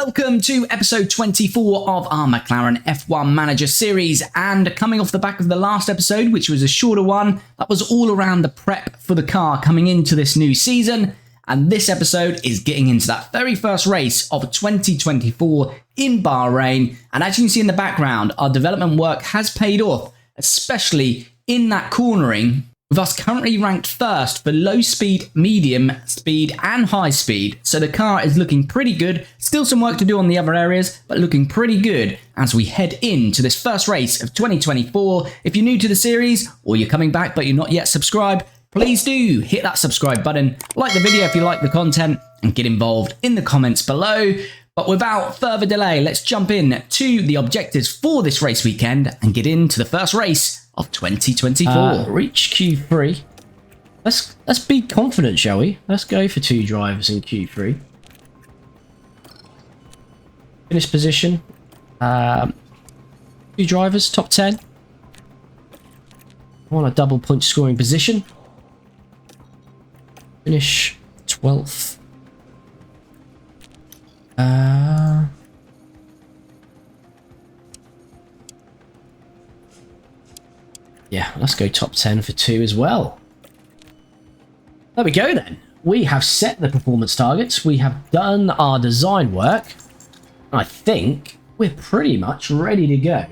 Welcome to episode 24 of our McLaren F1 Manager series, and coming off the back of the last episode, which was a shorter one, that was all around the prep for the car coming into this new season, and this episode is getting into that very first race of 2024 in Bahrain, and as you can see in the background, our development work has paid off, especially in that cornering, with us currently ranked first for low speed, medium speed and high speed. So the car is looking pretty good. Still some work to do on the other areas, but looking pretty good as we head into this first race of 2024. If you're new to the series or you're coming back but you're not yet subscribed, please do hit that subscribe button, like the video if you like the content, and get involved in the comments below. But without further delay, let's jump in to the objectives for this race weekend and get into the first race of 2024. Reach Q3. Let's be confident, shall we? Let's go for 2 drivers in Q3. Finish position. 2 drivers, top 10. I want a double point scoring position. Finish 12th. Yeah, let's go top 10 for 2 as well. There we go then. We have set the performance targets. We have done our design work. I think we're pretty much ready to go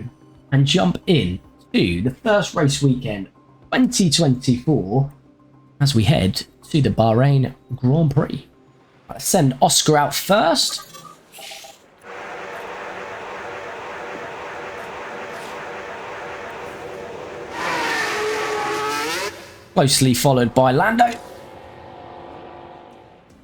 and jump in to the first race weekend 2024 as we head to the Bahrain Grand Prix. Let's send Oscar out first. Closely followed by Lando.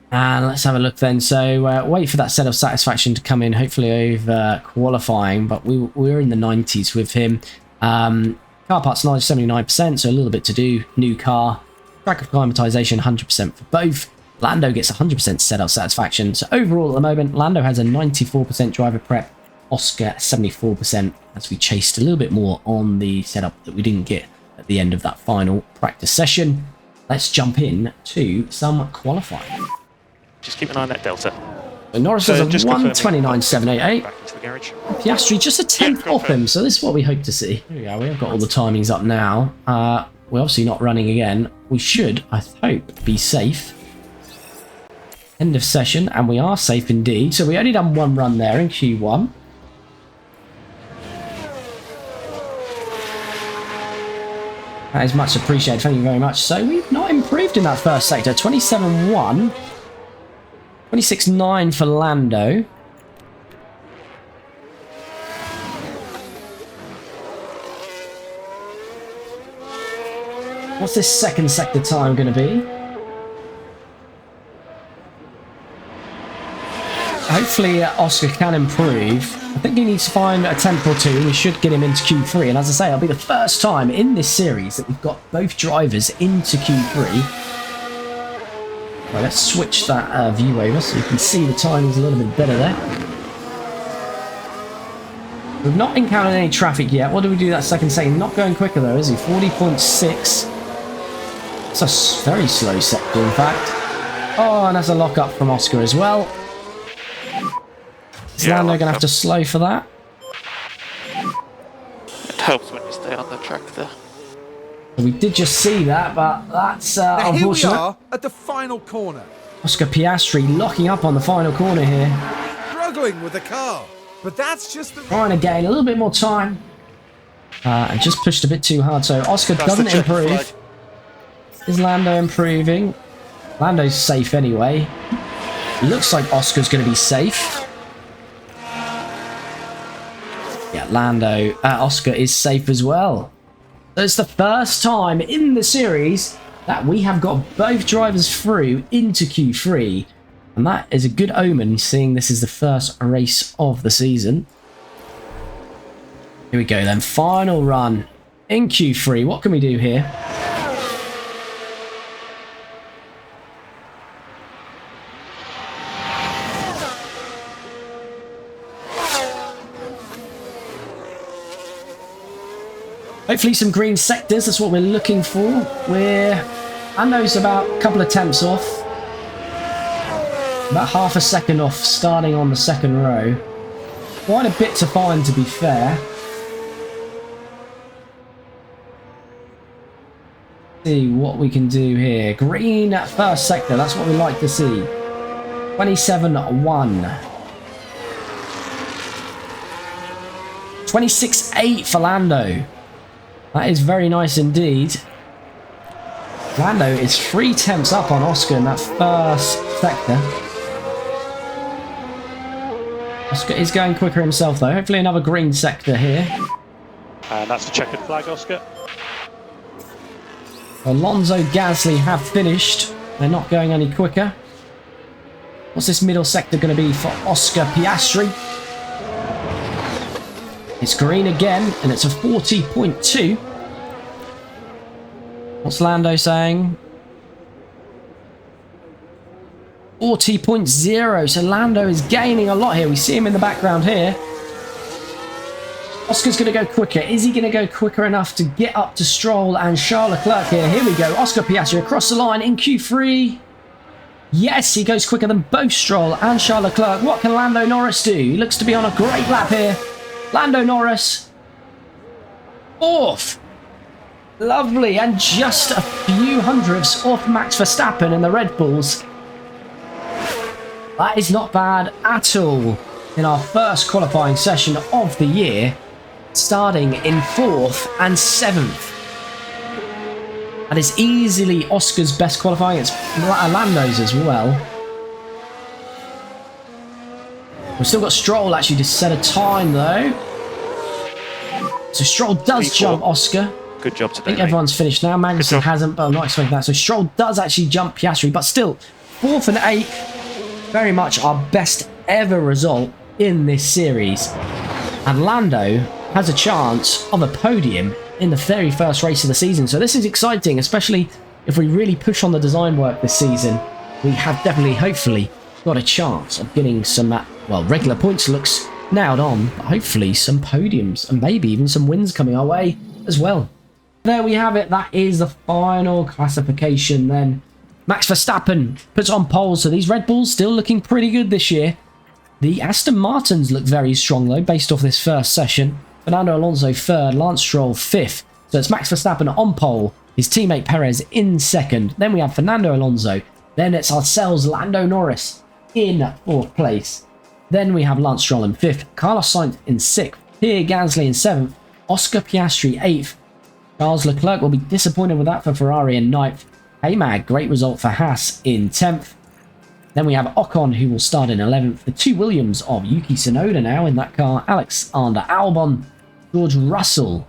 And let's have a look then. So wait for that set of satisfaction to come in, hopefully over qualifying, but we're in the 90s with him. Car parts knowledge 79%, so a little bit to do. New car. Track of acclimatization 100% for both. Lando gets 100% set of satisfaction. So overall at the moment, Lando has a 94% driver prep. Oscar 74%, as we chased a little bit more on the setup that we didn't get at the end of that final practice session. Let's jump in to some qualifying. Just keep an eye on that delta. So Norris has a 1:29.788. Back into the garage. Piastri just a tenth off him, so this is what we hope to see. Here we go, we have got all the timings up now. We're obviously not running again. We should, I hope, be safe. End of session, and we are safe indeed. So we only done 1 run there in Q1. That is much appreciated, thank you very much. So we've not improved in that first sector. 27.1. 26.9 for Lando. What's this second sector time going to be? Hopefully Oscar can improve. I think he needs to find a tenth or 2 and we should get him into Q3. And as I say, it'll be the first time in this series that we've got both drivers into Q3. Right, let's switch that view over so you can see the timing's a little bit better there. We've not encountered any traffic yet. What do we do that second second? Not going quicker though, is he? 40.6. It's a very slow sector, in fact. Oh, and there's a lock up from Oscar as well. Is Lando going to have to slow for that? It helps when you stay on the track there. We did just see that, but that's unfortunate. Here we are at the final corner. Oscar Piastri locking up on the final corner here. Struggling with the car, but that's just the... Trying to gain a little bit more time. And just pushed a bit too hard, so Oscar doesn't improve. Is Lando improving? Lando's safe anyway. Looks like Oscar's going to be safe. Yeah, Oscar is safe as well. So it's the first time in the series that we have got both drivers through into Q3. And that is a good omen, seeing this is the first race of the season. Here we go then, final run in Q3. What can we do here? Hopefully some green sectors, that's what we're looking for. Lando's about a couple of temps off. About half a second off starting on the second row. Quite a bit to find, to be fair. See what we can do here. Green first sector, that's what we like to see. 27-1. 26-8 for Lando. That is very nice indeed. Lando is 3 tenths up on Oscar in that first sector. Oscar is going quicker himself though. Hopefully another green sector here. And that's the checkered flag, Oscar. Alonso, Gasly have finished. They're not going any quicker. What's this middle sector going to be for Oscar Piastri? It's green again, and it's a 40.2. What's Lando saying? 40.0. So Lando is gaining a lot here. We see him in the background here. Oscar's going to go quicker. Is he going to go quicker enough to get up to Stroll and Charles Leclerc here? Here we go. Oscar Piastri across the line in Q3. Yes, he goes quicker than both Stroll and Charles Leclerc. What can Lando Norris do? He looks to be on a great lap here. Lando Norris, 4th. Lovely, and just a few hundredths off Max Verstappen in the Red Bulls. That is not bad at all in our first qualifying session of the year, starting in 4th and 7th. That is easily Oscar's best qualifying. It's Lando's as well. We've still got Stroll actually to set a time though. So Stroll does jump Oscar. Good job today. I think everyone's finished now. Magnussen hasn't, but I'm not expecting that. So Stroll does actually jump Piastri, but still 4th and 8th. Very much our best ever result in this series. And Lando has a chance of a podium in the very first race of the season. So this is exciting, especially if we really push on the design work this season. We have definitely, hopefully, got a chance of getting some, well, regular points looks nailed on, but hopefully some podiums and maybe even some wins coming our way as well. There we have it. That is the final classification then. Max Verstappen puts on pole, so these Red Bulls still looking pretty good this year. The Aston Martins look very strong though, based off this first session. Fernando Alonso 3rd, Lance Stroll 5th. So it's Max Verstappen on pole, his teammate Perez in 2nd. Then we have Fernando Alonso. Then it's ourselves, Lando Norris, in 4th place. Then we have Lance Stroll in 5th, Carlos Sainz in 6th, Pierre Gasly in 7th, Oscar Piastri 8th. Charles Leclerc will be disappointed with that for Ferrari in 9th. K-Mag, great result for Haas in 10th. Then we have Ocon, who will start in 11th. The 2 Williams of Yuki Tsunoda now in that car. Alexander Albon, George Russell.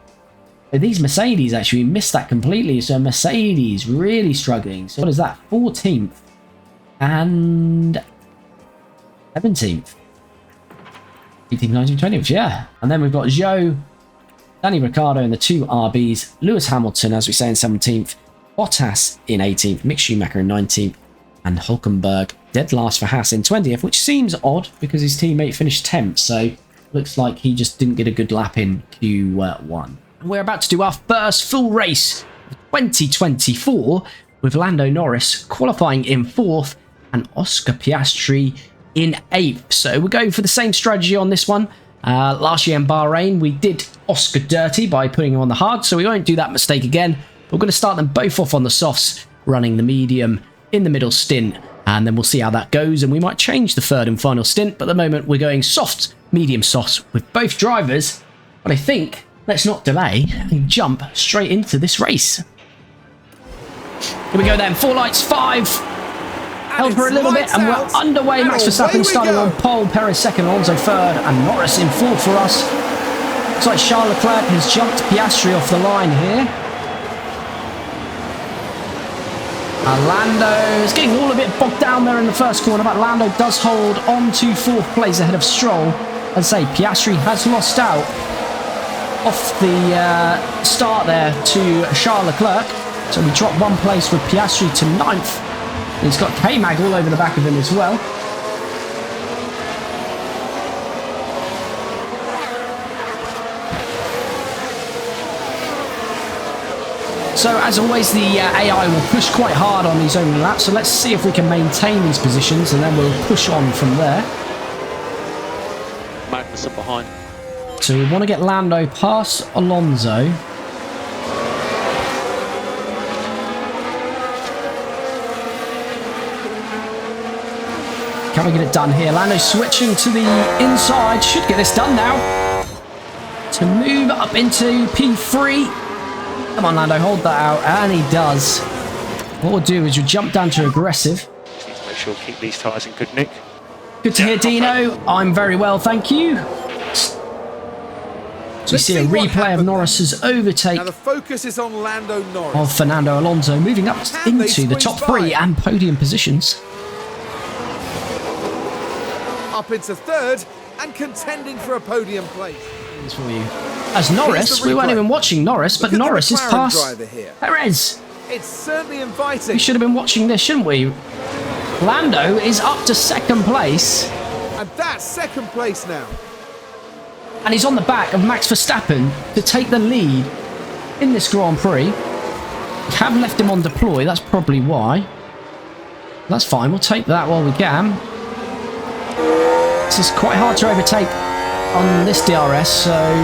So these Mercedes actually missed that completely. So Mercedes really struggling. So what is that? 14th and 17th. 18th, 19th, 20th, yeah. And then we've got Zhou, Danny Ricciardo in the 2 RBs. Lewis Hamilton, as we say, in 17th. Bottas in 18th. Mick Schumacher in 19th. And Hulkenberg dead last for Haas in 20th, which seems odd because his teammate finished 10th. So looks like he just didn't get a good lap in Q1. And we're about to do our first full race of 2024 with Lando Norris qualifying in 4th and Oscar Piastri in 8th. So we're going for the same strategy on this one. Last year in Bahrain, we did Oscar dirty by putting him on the hard, so we won't do that mistake again. We're going to start them both off on the softs, running the medium in the middle stint, and then we'll see how that goes, and we might change the 3rd and final stint, but at the moment we're going soft, medium softs with both drivers. But I think, let's not delay and jump straight into this race. Here we go then, 4 lights, 5. Held for a little bit, and we're underway. Max Verstappen starting on pole, Perez 2nd, Alonso 3rd, and Norris in 4th for us. Looks like Charles Leclerc has jumped Piastri off the line here. And Lando is getting all a bit bogged down there in the first corner, but Lando does hold on to 4th place ahead of Stroll. As I say, Piastri has lost out off the start there to Charles Leclerc. So we drop 1 place with Piastri to 9th. He's got K-Mag all over the back of him as well. So as always, the AI will push quite hard on these opening laps. So let's see if we can maintain these positions, and then we'll push on from there. Magnussen behind. So we want to get Lando past Alonso. Can we get it done here? Lando switching to the inside. Should get this done now. To move up into P3. Come on, Lando, hold that out. And he does. What we'll do is we'll jump down to aggressive. Just need to make sure keep these tyres in good nick. Good to hear, Dino. I'm very well, thank you. So you see a replay of Norris's overtake Now the focus is on LandoNorris. of Fernando Alonso, moving up Can they into the top squeeze by? 3 and podium positions. Up into third and contending for a podium place. For you. As Norris, Here's the we weren't replay. even watching Norris, but Look at the Norris is McLaren past driver here. Perez. It's certainly inviting. We should have been watching this, shouldn't we? Lando is up to second place, And that's second place now. and he's on the back of Max Verstappen to take the lead in this Grand Prix. We have left him on deploy, that's probably why. That's fine, we'll take that while we can. This is quite hard to overtake on this DRS, so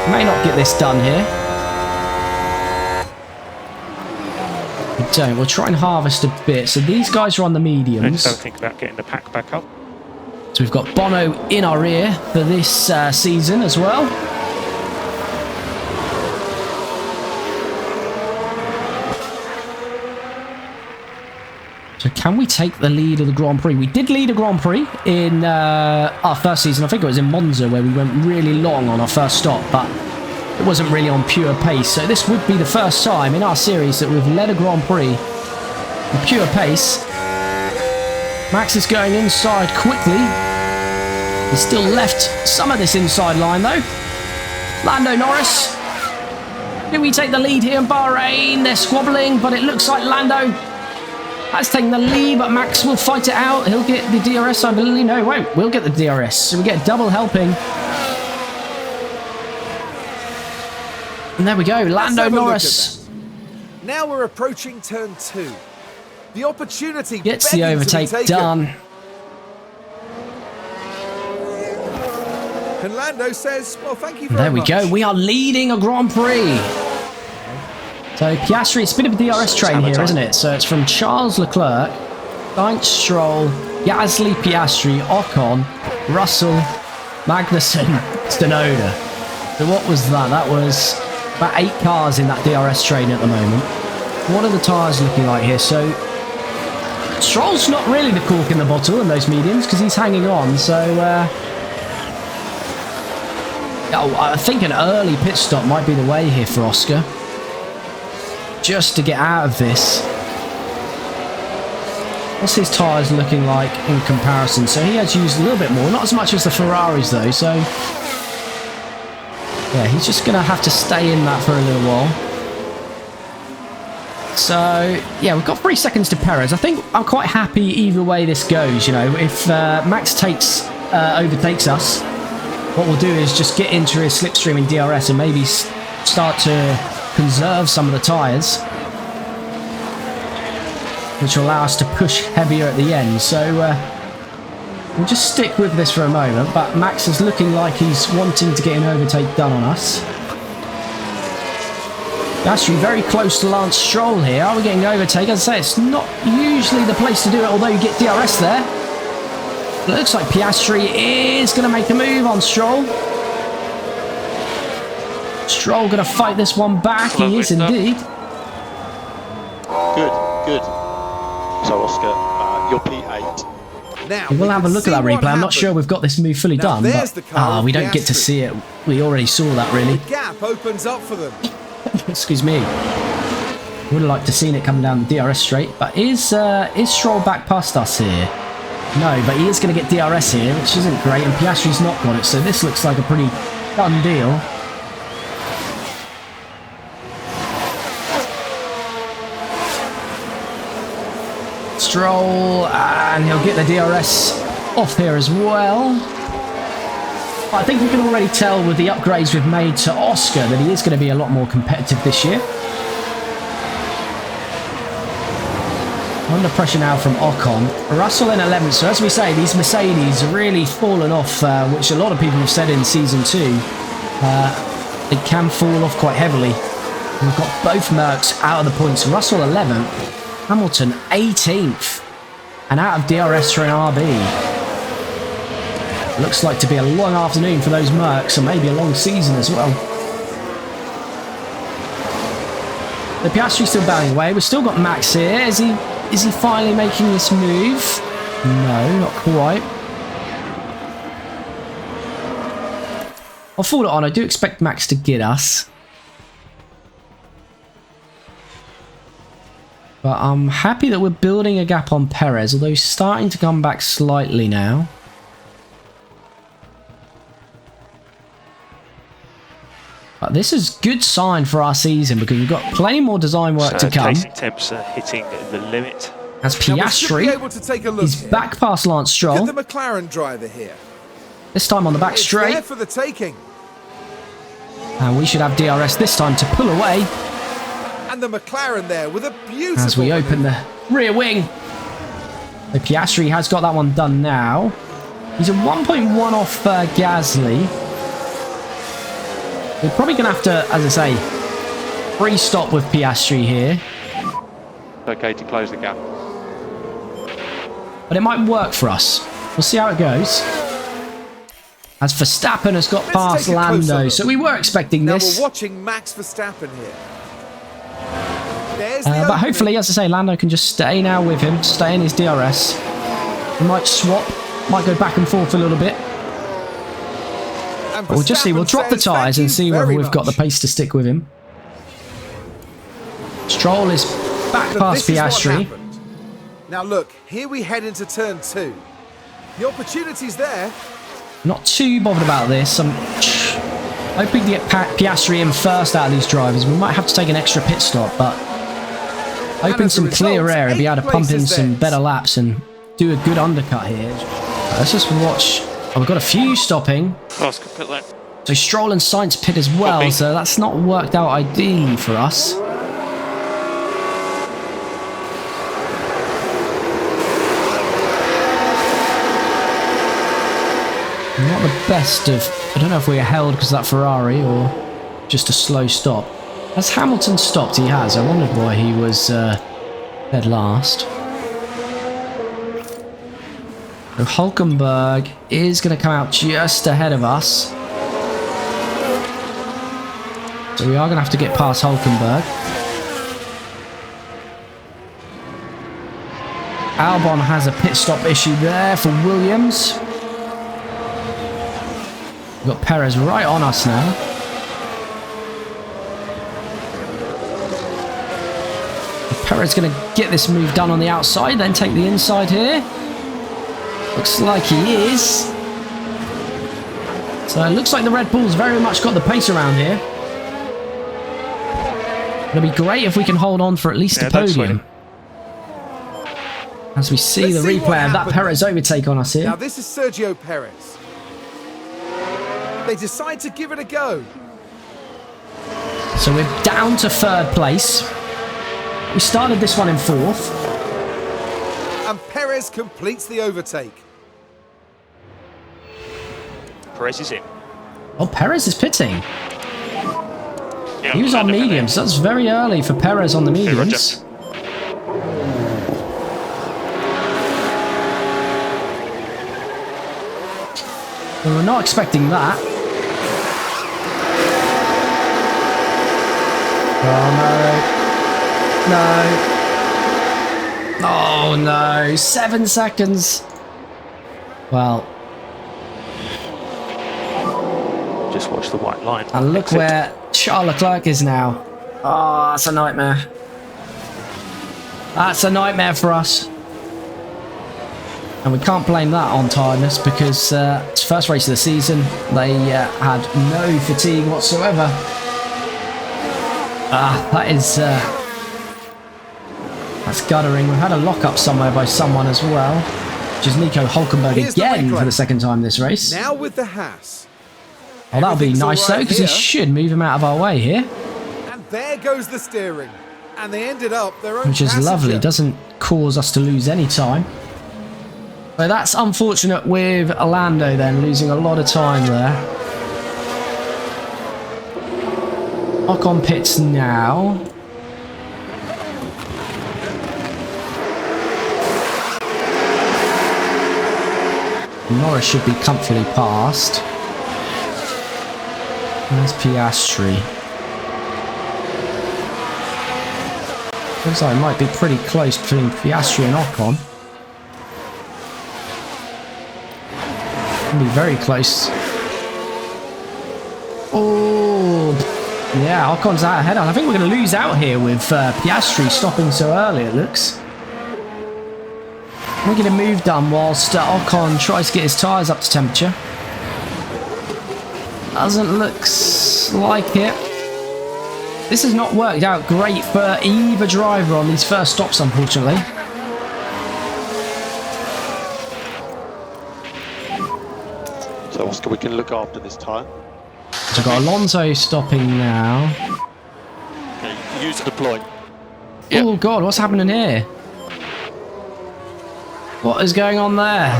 may not get this done here. We don't. We'll try and harvest a bit. So these guys are on the And mediums. don't think about getting the pack back up. So we've got Bono in our ear for this season as well. So can we take the lead of the Grand Prix? We did lead a Grand Prix in our first season. I think it was in Monza where we went really long on our first stop, but it wasn't really on pure pace. So this would be the first time in our series that we've led a Grand Prix on pure pace. Max is going inside quickly. He's still left some of this inside line though. LandoNorris. Do we take the lead here in Bahrain? They're squabbling, but it looks like Lando has taken the lead, but Max will fight it out. He'll get the DRS, I believe. No, he won't. We'll get the DRS. So we get double helping. And there we go. Let's have a look at LandoNorris that. Now we're approaching turn 2. The opportunity gets the begging to be overtake taken. done. And Lando says, well, thank you very There we much. go. We are leading a Grand Prix. So Piastri, it's a bit of a DRS train here, isn't it? So it's from Charles Leclerc, Sainz, Stroll, Gasly, Piastri, Ocon, Russell, Magnussen, Tsunoda. So what was that? That was about 8 cars in that DRS train at the moment. What are the tyres looking like here? So Stroll's not really the cork in the bottle in those mediums because he's hanging on. So I think an early pit stop might be the way here for Oscar. Just to get out of this. What's his tyres looking like in comparison? So he has used a little bit more, not as much as the Ferraris though, so yeah, he's just gonna have to stay in that for a little while. So yeah, we've got 3 seconds to Perez. I think I'm quite happy either way this goes, you know. If Max overtakes us, what we'll do is just get into his slipstream in DRS and maybe start to conserve some of the tyres, which will allow us to push heavier at the end. So we'll just stick with this for a moment, but Max is looking like he's wanting to get an overtake done on us. Actually very close to Lance Stroll here. Are we getting overtake? As I say, it's not usually the place to do it, although you get DRS there. It looks like Piastri is going to make a move on Stroll. Stroll going to fight this one back. He is indeed. Good. So Oscar, you're P8. Now, We'll have a look at that replay. I'm not sure we've got this move fully Now done, there's but the car we with don't get to Piastri. see it. We already saw that, really. The gap opens up for them. Excuse me. Would have liked to seen it coming down the DRS straight, but is Stroll back past us here? No, but he is going to get DRS here, which isn't great, and Piastri's not got it, so this looks like a pretty done deal. Stroll, and he'll get the DRS off here as well. I think we can already tell with the upgrades we've made to Oscar that he is going to be a lot more competitive this year. Under pressure now from Ocon. Russell in 11th. So as we say, these Mercedes are really fallen off, which a lot of people have said in Season 2. They can fall off quite heavily. We've got both Mercs out of the points. Russell 11th. Hamilton 18th. And out of DRS for an RB. Looks like to be a long afternoon for those Mercs, and maybe a long season as well. The Piastri's still bowing away. We've still got Max here. Is he finally making this move? No, not quite. I'll forward it on. I do expect Max to get us. But I'm happy that we're building a gap on Perez, although he's starting to come back slightly now. But this is a good sign for our season because we've got plenty more design work to come. Chasing temps are hitting the limit. As Piastri, he's back past Lance Stroll. Get the McLaren driver here. This time on the back straight. There for the taking. And we should have DRS this time to pull away. And the McLaren there with a beautiful as we open the rear wing. The Piastri has got that one done now. He's a 1.1 off Gasly. We're probably going to have to, as I say, free stop with Piastri here. Okay to close the gap. But it might work for us. We'll see how it goes. As Verstappen has got past Lando, so we were expecting this. Now we're watching Max Verstappen here. But hopefully, as I say, Lando can just stay now with him, stay in his DRS. We might swap, might go back and forth a little bit. But we'll just see, we'll drop the tyres and see whether we've got the pace to stick with him. Stroll is back past Piastri. Now look, here we head into turn 2. The opportunity's there. Not too bothered about this. I'm hoping to get Piastri in first out of these drivers. We might have to take an extra pit stop, but hoping some clear air and be able to pump in some better laps and do a good undercut here. Let's just watch. Oh, we've got a few stopping. So Stroll and Sainz pit as well, so that's not worked out ideally for us. Not the best of... I don't know if we were held because of that Ferrari or just a slow stop. Has Hamilton stopped? He has. I wondered why he was dead last. So Hulkenberg is going to come out just ahead of us. So we are going to have to get past Hulkenberg. Albon has a pit stop issue there for Williams. We've got Perez right on us now. Perez going to get this move done on the outside, then take the inside here. Looks like he is. So it looks like the Red Bull's very much got the pace around here. It'll be great if we can hold on for at least a podium. As we see the replay of that Perez overtake on us here. Now this is Sergio Perez. They decide to give it a go. So we're down to third place. We started this one in fourth. And Perez completes the overtake. Perez is in. Oh, Perez is pitting. Yeah, He was on mediums. That's very early for Perez on the mediums. We were not expecting that. Oh no. No. Oh no. 7 seconds. Well. Just watch the white line. And look where Charles Leclerc is now. Oh, that's a nightmare. That's a nightmare for us. And we can't blame that on tiredness because it's first race of the season. They had no fatigue whatsoever. That is... that's guttering. We've had a lock-up somewhere by someone as well. Which is Nico Hulkenberg again for the second time this race. Now with the Haas. Oh, that'll be nice though, because he should move him out of our way here. And there goes the steering. And they ended up their own which is passenger. lovely. Doesn't cause us to lose any time. So that's unfortunate with Lando then, losing a lot of time there. Ocon pits now. Norris should be comfortably passed. There's Piastri. Looks like it might be pretty close between Piastri and Ocon. Can be very close. Oh, yeah, Ocon's out ahead. I think we're going to lose out here with Piastri stopping so early, it looks. We're getting a move done whilst Ocon tries to get his tyres up to temperature. Doesn't look like it. This has not worked out great for either driver on these first stops, unfortunately. So Oscar, we can look after this tyre. So we've got Alonso stopping now. Okay, use deploy. Yep. Oh god, what's happening here? What is going on there?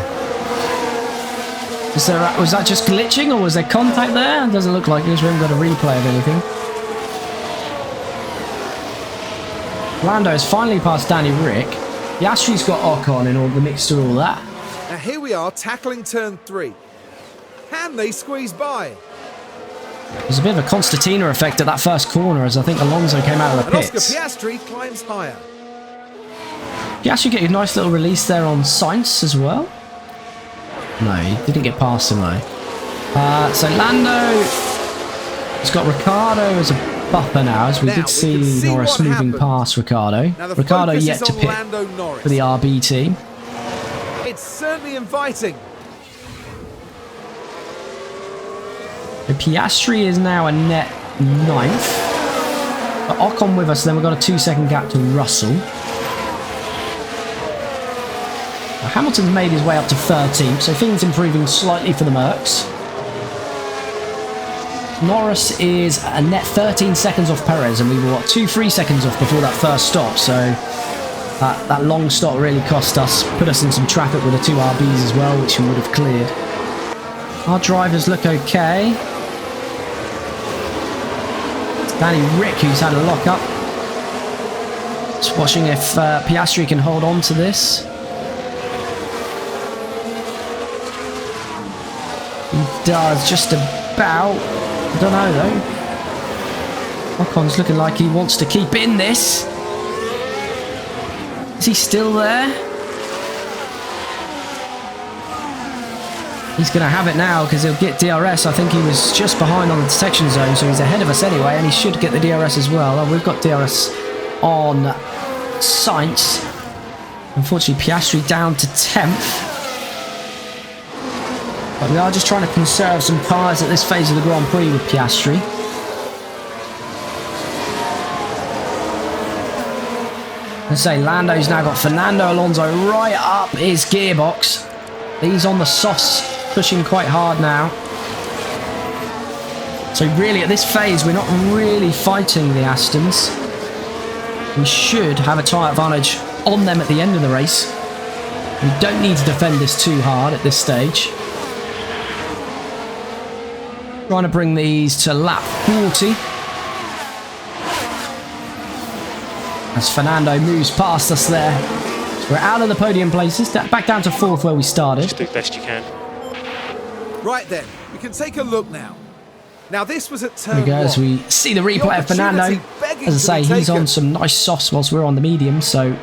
Was that just glitching, or was there contact there? It doesn't look like it, because we haven't got a replay of anything. Lando has finally passed Danny Rick. Piastri's got Ocon in all the mix to all that. Now here we are tackling turn 3. Can they squeeze by? There's a bit of a Constantina effect at that first corner, as I think Alonso came out of the And Oscar pits. Piastri climbs higher. Piastri get a nice little release there on Sainz as well. No, he didn't get past him though. So Lando has got Ricciardo as a buffer now, as we Now, did we see can see Norris what moving happened. past Ricciardo. Now the Ricciardo focus yet is to on pit LandoNorris. for the RB team. It's certainly inviting. So Piastri is now a net 9th. But Ocon with us, then we've got a 2-second gap to Russell. Now, Hamilton's made his way up to 13th, so things improving slightly for the Mercs. Norris is a net 13 seconds off Perez, and we were, 2-3 seconds off before that first stop, so that long stop really cost us, put us in some traffic with the 2 RBs as well, which we would have cleared. Our drivers look okay. It's Danny Rick who's had a lock-up. Just watching if Piastri can hold on to this. He does, just about. I don't know though. Ocon's looking like he wants to keep in this. Is he still there? He's going to have it now because he'll get DRS. I think he was just behind on the detection zone, so he's ahead of us anyway, and he should get the DRS as well. Oh, we've got DRS on Sainz. Unfortunately, Piastri down to 10th. But we are just trying to conserve some tyres at this phase of the Grand Prix with Piastri. Let's say Lando's now got Fernando Alonso right up his gearbox. He's on the softs, pushing quite hard now. So really at this phase we're not really fighting the Astons. We should have a tyre advantage on them at the end of the race. We don't need to defend this too hard at this stage. Trying to bring these to lap 40. As Fernando moves past us there. So we're out of the podium places, back down to 4th where we started. Just do the best you can. Right then, we can take a look now. Now this was at turn There we go, 1. as we see the replay of Fernando. opportunity begging As I to say, be he's taken. on some nice softs whilst we're on the medium, so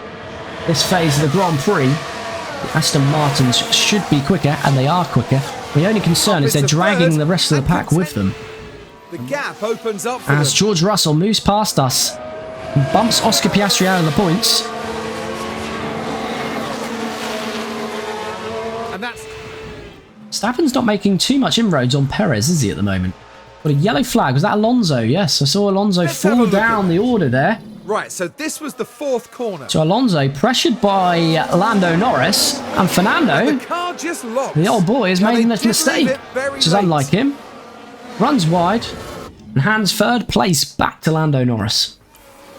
this phase of the Grand Prix, the Aston Martins should be quicker, and they are quicker. The only concern is they're It's a dragging third the rest of the and pack with them. The gap opens up for As them. George Russell moves past us, and bumps Oscar Piastri out of the points. And that's Verstappen's not making too much inroads on Perez, is he, at the moment? Got a yellow flag. Was that Alonso? Yes, I saw Alonso Let's have a fall look at down the order there. right. So this was the 4th corner. So Alonso, pressured by LandoNorris, and Fernando, The car just locked. the old boy, is Now, making they this did mistake, leave it very which is late. unlike him. Runs wide, and hands 3rd place back to LandoNorris.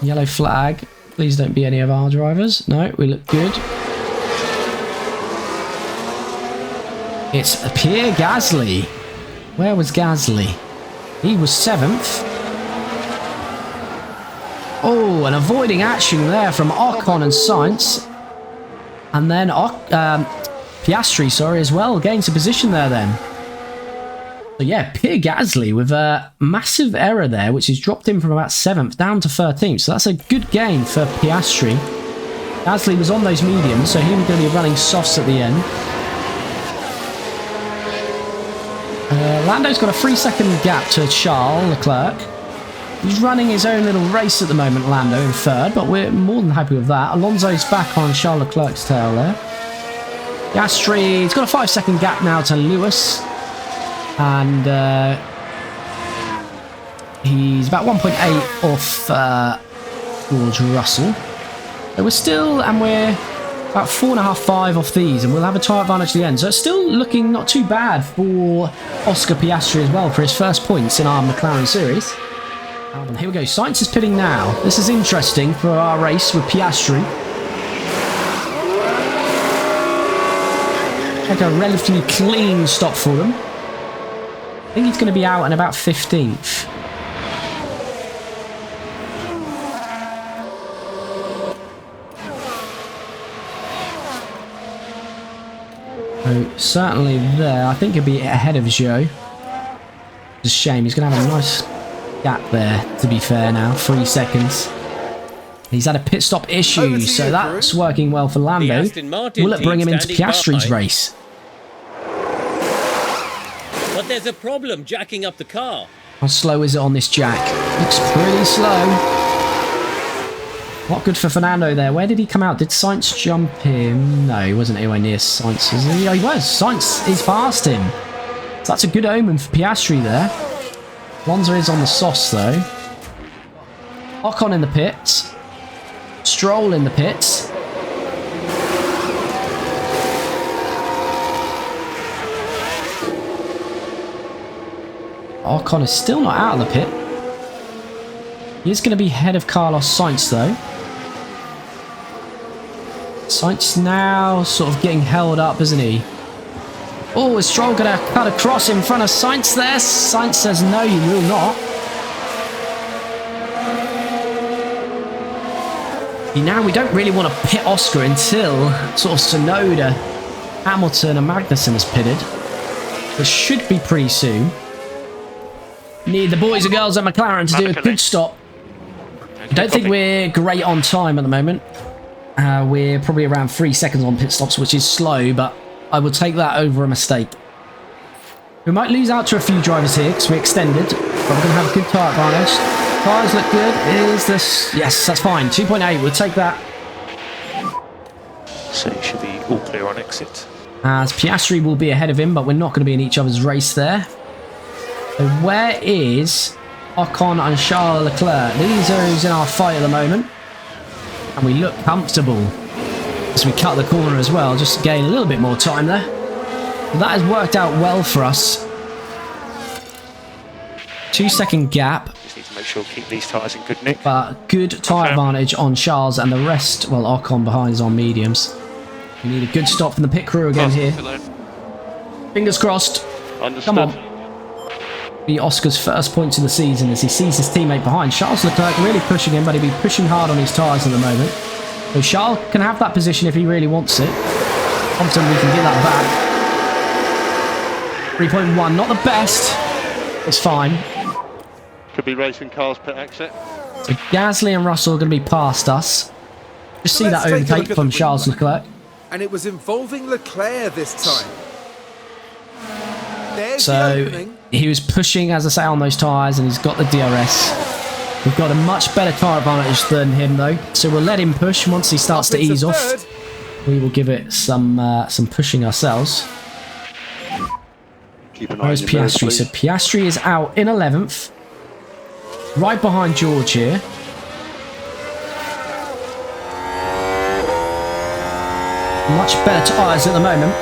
Yellow flag. Please don't be any of our drivers. No, we look good. It's Pierre Gasly. Where was Gasly? He was 7th. Oh, and avoiding action there from Ocon and Sainz. And then Piastri, sorry, as well, gains a position there then. So yeah, Pierre Gasly with a massive error there, which has dropped him from about 7th down to 13th. So that's a good gain for Piastri. Gasly was on those mediums, so he was going to be running softs at the end. Lando's got a 3-second gap to Charles Leclerc. He's running his own little race at the moment, Lando, in 3rd, but we're more than happy with that. Alonso's back on Charles Leclerc's tail there. Piastri, he's got a 5-second gap now to Lewis. And he's about 1.8 off George Russell. So we're still, and we're about 4.5, 5 off these, and we'll have a tyre advantage at the end. So it's still looking not too bad for Oscar Piastri as well for his first points in our McLaren series. And here we go, Sainz is pitting now. This is interesting for our race with Piastri. Like a relatively clean stop for them. I think he's going to be out in about 15th. So certainly there. I think he'll be ahead of Zhou. It's a shame. He's going to have a nice gap there, to be fair now. 3 seconds. He's had a pit stop issue, so that's working well for Lando. Will it bring him into Piastri's race? But there's a problem jacking up the car. How slow is it on this jack? Looks pretty slow. Not good for Fernando there. Where did he come out? Did Sainz jump him? No, he wasn't anywhere near Sainz. Yeah, he was. Sainz is past him. So that's a good omen for Piastri there. Alonso is on the sauce though. Ocon in the pits. Stroll in the pits. Ocon is still not out of the pit. He is going to be ahead of Carlos Sainz though. Sainz now sort of getting held up, isn't he? Oh, is Stroll going to cut across in front of Sainz there? Sainz says no, you will not. Now we don't really want to pit Oscar until sort of Tsunoda, Hamilton and Magnussen has pitted. Which should be pretty soon. Need the boys and girls at McLaren to do a good stop. I don't think we're great on time at the moment. We're probably around 3 seconds on pit stops, which is slow, but I will take that over a mistake. We might lose out to a few drivers here because we extended, but we're going to have a good tyre advantage. Tyres look good. Is this? Yes, that's fine. 2.8, we'll take that. So it should be all clear on exit. As Piastri will be ahead of him, but we're not going to be in each other's race there. So where is Ocon and Charles Leclerc? These are who's in our fight at the moment. And we look comfortable as we cut the corner as well, just to gain a little bit more time there. But that has worked out well for us. 2-second gap. Just need to make sure keep these tyres in good nick. But good tyre advantage on Charles and the rest, well, Ocon behind is on mediums. We need a good stop from the pit crew again here. Fingers crossed. Understood. Come on. Be Oscar's first points of the season as he sees his teammate behind. Charles Leclerc really pushing him, but he'll be pushing hard on his tyres at the moment. So Charles can have that position if he really wants it. Confident we can get that back. 3.1, not the best. It's fine. Could be racing cars pit exit. So Gasly and Russell are going to be past us. Just see that overtake from Charles Leclerc. And it was involving Leclerc this time. There's the So opening. he was pushing, as I say, on those tyres, and he's got the DRS. We've got a much better tyre advantage than him, though. So we'll let him push. Once he starts to Up into ease off, third. we will give it some pushing ourselves. Keep an eye on Where's your mirrors, Piastri? So please. Piastri is out in 11th. Right behind George here. Much better tyres at the moment.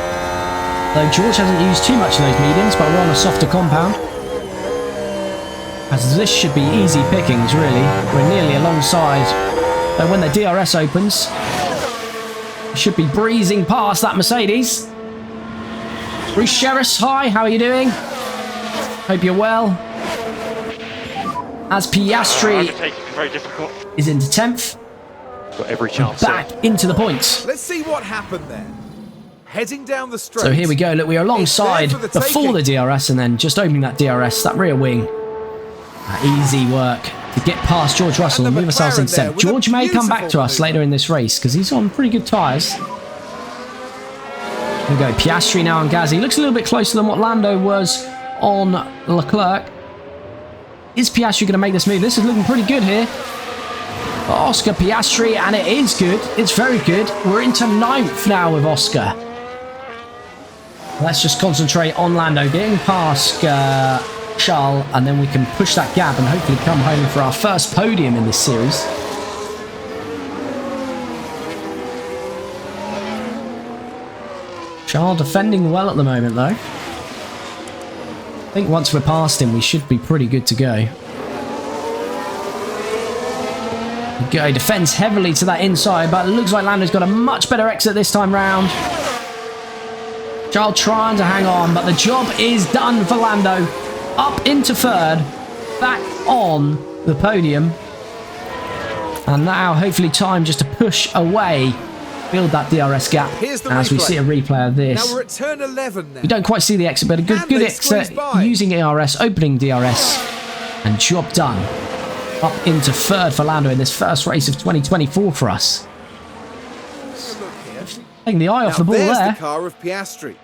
Though George hasn't used too much of those mediums, but we're on a softer compound. As this should be easy pickings, really. We're nearly alongside. So when the DRS opens, we should be breezing past that Mercedes. Bruce Sherris, hi, how are you doing? Hope you're well. As Piastri very difficult. is into 10th. Got every chance. Back into the points. Let's see what happened there. Heading down the straight. So here we go. Look, we're alongside It's there for the before the DRS and then just opening that DRS, that rear wing. Easy work to get past George Russell and the move ourselves McLaren into there 7th. with a George may come back to beautiful us move. later in this race because he's on pretty good tyres. Here we go. Piastri now on Gasly. Looks a little bit closer than what Lando was on Leclerc. Is Piastri going to make this move? This is looking pretty good here. Oscar Piastri, and it is good. It's very good. We're into 9th now with Oscar. Let's just concentrate on Lando, getting past Charles, and then we can push that gap and hopefully come home for our first podium in this series. Charles defending well at the moment, though. I think once we're past him, we should be pretty good to go. Go defends heavily to that inside, but it looks like Lando's got a much better exit this time round. Charles trying to hang on, but the job is done for Lando. Up into 3rd, back on the podium. And now hopefully time just to push away, build that DRS gap Here's the as we replay. see a replay of this. Now we're at turn 11 now. We don't quite see the exit, but a good they exit squeeze by. using ERS, opening DRS, and job done. Up into 3rd for Lando in this first race of 2024 for us. Taking the eye off Now the ball there's there. the car of Piastri.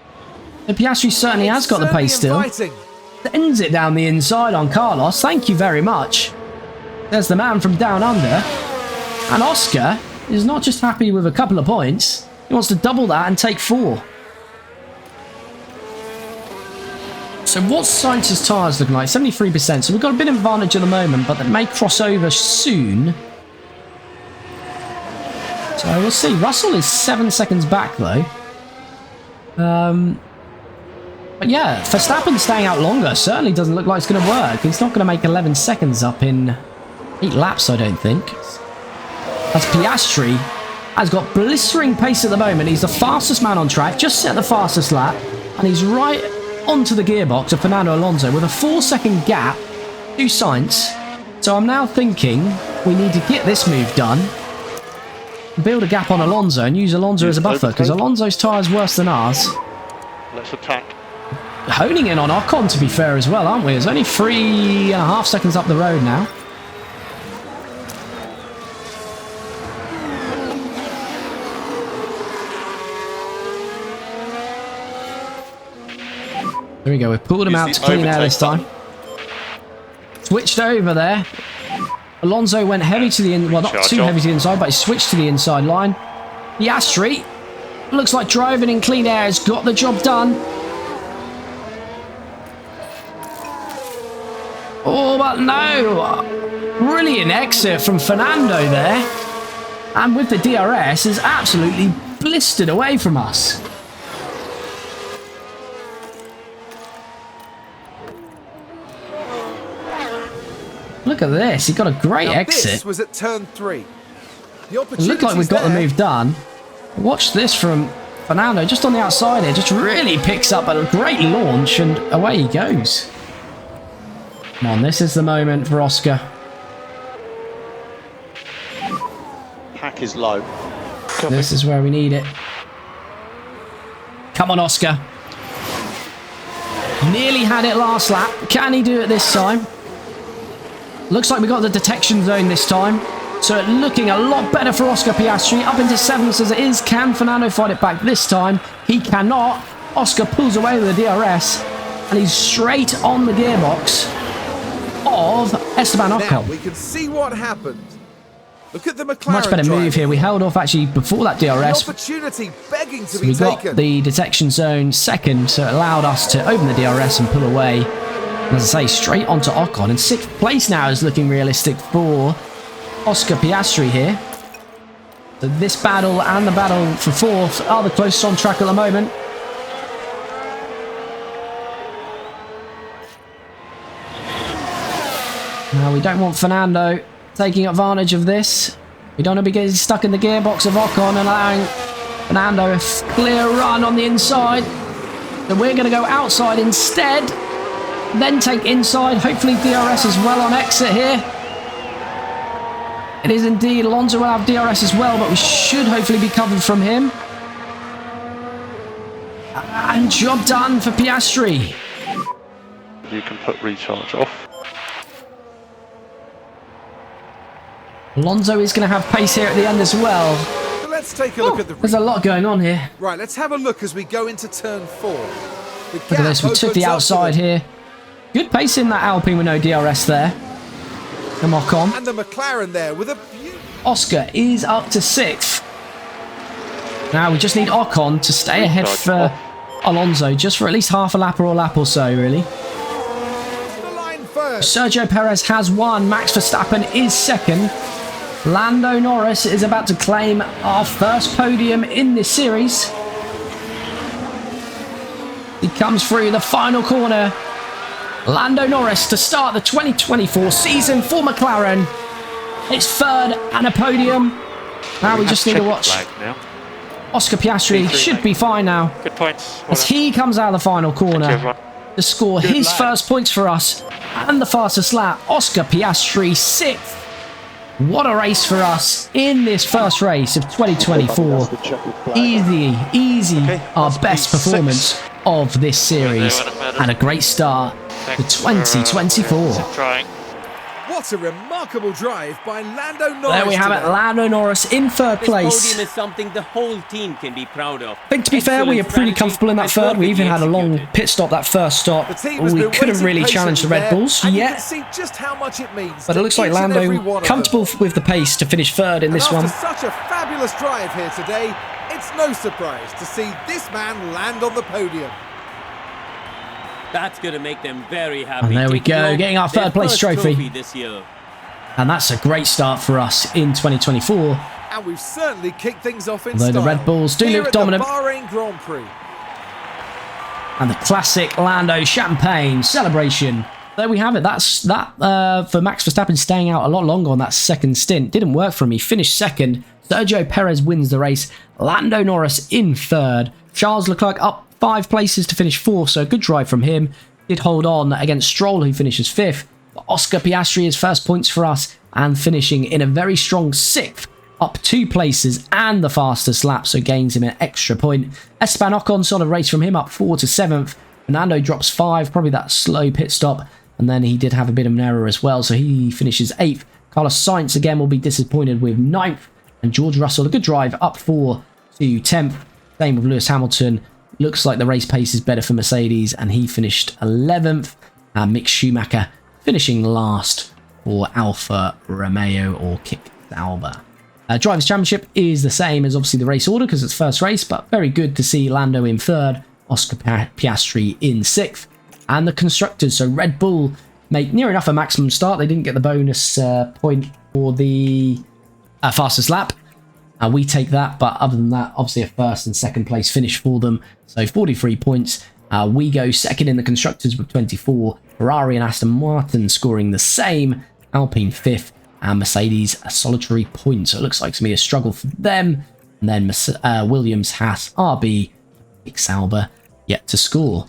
And Piastri certainly has got the Certainly pace still. inviting. Sends it down the inside on Carlos. Thank you very much. There's the man from down under. And Oscar is not just happy with a couple of points. He wants to double that and take 4. So what's Sainz's tyres looking like? 73%. So we've got a bit of advantage at the moment, but that may cross over soon. So we'll see. Russell is 7 seconds back though. But yeah, Verstappen staying out longer certainly doesn't look like it's going to work. He's not going to make 11 seconds up in 8 laps, I don't think. As Piastri has got blistering pace at the moment. He's the fastest man on track, just set the fastest lap, and he's right onto the gearbox of Fernando Alonso with a 4-second gap to Sainz. So I'm now thinking we need to get this move done, build a gap on Alonso and use Alonso as a buffer, because Alonso's tyre's worse than ours. Let's attack. Honing in on Ocon, to be fair, as well, aren't we? There's only 3.5 seconds up the road now. There we go, we've pulled him out to clean air this time. Switched over there. Alonso went heavy to the well, not too heavy to the inside, but he switched to the inside line. Piastri looks like driving in clean air has got the job done. Oh, but no! Brilliant exit from Fernando there. And with the DRS, is absolutely blistered away from us. Look at this, he got a great Now exit. This was at turn 3. The It looked like we got the move done. Watch this from Fernando, just on the outside here, just really picks up a great launch and away he goes. Come on, this is the moment for Oscar. Pack is low. This is where we need it. Come on, Oscar. Nearly had it last lap. Can he do it this time? Looks like we got the detection zone this time. So looking a lot better for Oscar Piastri. Up into 7th as it is. Can Fernando fight it back this time? He cannot. Oscar pulls away with the DRS. And he's straight on the gearbox of Esteban Ocon. Now we can see what happened. Look at the McLaren. Much better move here. We held off actually before that The DRS. opportunity begging to So be we got taken. the detection zone second, so it allowed us to open the DRS and pull away. And as I say, straight onto Ocon. And 6th place now is looking realistic for Oscar Piastri here. So this battle and the battle for 4th are the closest on track at the moment. Now, we don't want Fernando taking advantage of this. We don't want to be getting stuck in the gearbox of Ocon and allowing Fernando a clear run on the inside. So we're going to go outside instead, then take inside. Hopefully DRS is well on exit here. It is indeed. Alonso will have DRS as well, but we should hopefully be covered from him. And job done for Piastri. You can put recharge off. Alonso is going to have pace here at the end as well. So let's take a look at the... There's a lot going on here. Right, let's have a look as we go into turn 4. Look at this, we took the outside here. Good pace in that Alpine with no DRS there. And Ocon. And the McLaren there with a Oscar is up to 6th. Now we just need Ocon to stay ahead for Alonso, just for at least half a lap or a lap or so, really. the line first. Sergio Perez has won. Max Verstappen is 2nd. LandoNorris is about to claim our first podium in this series. He comes through the final corner. LandoNorris to start the 2024 season for McLaren. It's 3rd and a podium. Now we just need to watch. Oscar Piastri should be fine now. Good points. As he comes out of the final corner to score his first points for us and the fastest lap. Oscar Piastri 6th. What a race for us in this first race of 2024. Easy, our best performance of this series and a great start to 2024. What a remarkable drive by LandoNorris. There we have it, LandoNorris in 3rd place. This podium is something the whole team can be proud of. I think, to be fair, we are pretty comfortable in that 3rd. We even had a long pit stop that first stop. We couldn't really challenge the Red Bulls yet. Just how much it means, but it looks like Lando comfortable with the pace to finish 3rd in this one. After such a fabulous drive here today, it's no surprise to see this man land on the podium. That's going to make them very happy. And there we go, getting our 3rd place trophy this year. And that's a great start for us in 2024. And we've certainly kicked things off in Although style. the Red Bulls do here look dominant. The Bahrain Grand Prix. And the classic Lando champagne celebration. There we have it. That's that for Max Verstappen staying out a lot longer on that 2nd stint. Didn't work for him. He finished 2nd. Sergio Perez wins the race. LandoNorris in 3rd. Charles Leclerc up 5 places to finish 4th, so a good drive from him. Did hold on against Stroll, who finishes 5th. But Oscar Piastri is first points for us and finishing in a very strong 6th, up 2 places and the fastest lap, so gains him an extra point. Esteban Ocon, solid race from him, up 4 to 7th. Fernando drops 5, probably that slow pit stop, and then he did have a bit of an error as well, so he finishes 8th. Carlos Sainz again will be disappointed with 9th, and George Russell, a good drive, up 4 to 10th. Same with Lewis Hamilton. Looks like the race pace is better for Mercedes, and he finished 11th. Mick Schumacher finishing last for Alfa Romeo, or Kick Sauber. Drivers' Championship is the same as obviously the race order because it's first race, but very good to see Lando in 3rd, Oscar Piastri in 6th. And the Constructors, so Red Bull make near enough a maximum start. They didn't get the bonus point for the fastest lap. We take that, but other than that, obviously a 1st and 2nd place finish for them. So 43 points. We go 2nd in the Constructors with 24. Ferrari and Aston Martin scoring the same. Alpine 5th. And Mercedes a solitary point. So it looks like to me a struggle for them. And then Williams, Haas, RB, Kick Sauber yet to score.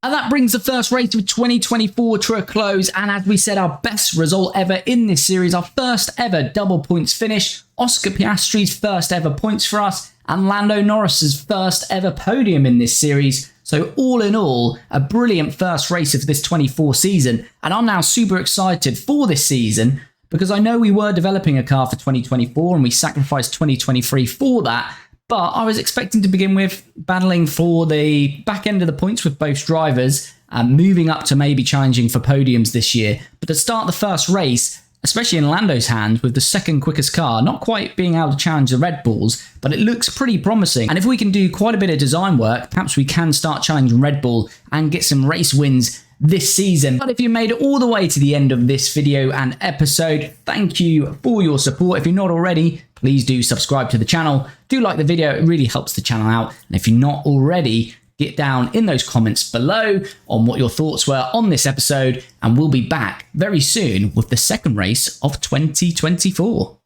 And that brings the first race of 2024 to a close, and as we said, our best result ever in this series, our first ever double points finish, Oscar Piastri's first ever points for us, and LandoNorris's first ever podium in this series. So all in all, a brilliant first race of this 24 season, and I'm now super excited for this season, because I know we were developing a car for 2024, and we sacrificed 2023 for that. But I was expecting to begin with battling for the back end of the points with both drivers and moving up to maybe challenging for podiums this year. But to start the first race, especially in Lando's hands with the 2nd quickest car, not quite being able to challenge the Red Bulls, but it looks pretty promising. And if we can do quite a bit of design work, perhaps we can start challenging Red Bull and get some race wins this season. But if you made it all the way to the end of this video and episode, thank you for your support. If you're not already, please do subscribe to the channel. Do like the video, it really helps the channel out. And if you're not already, get down in those comments below on what your thoughts were on this episode, and we'll be back very soon with the second race of 2024.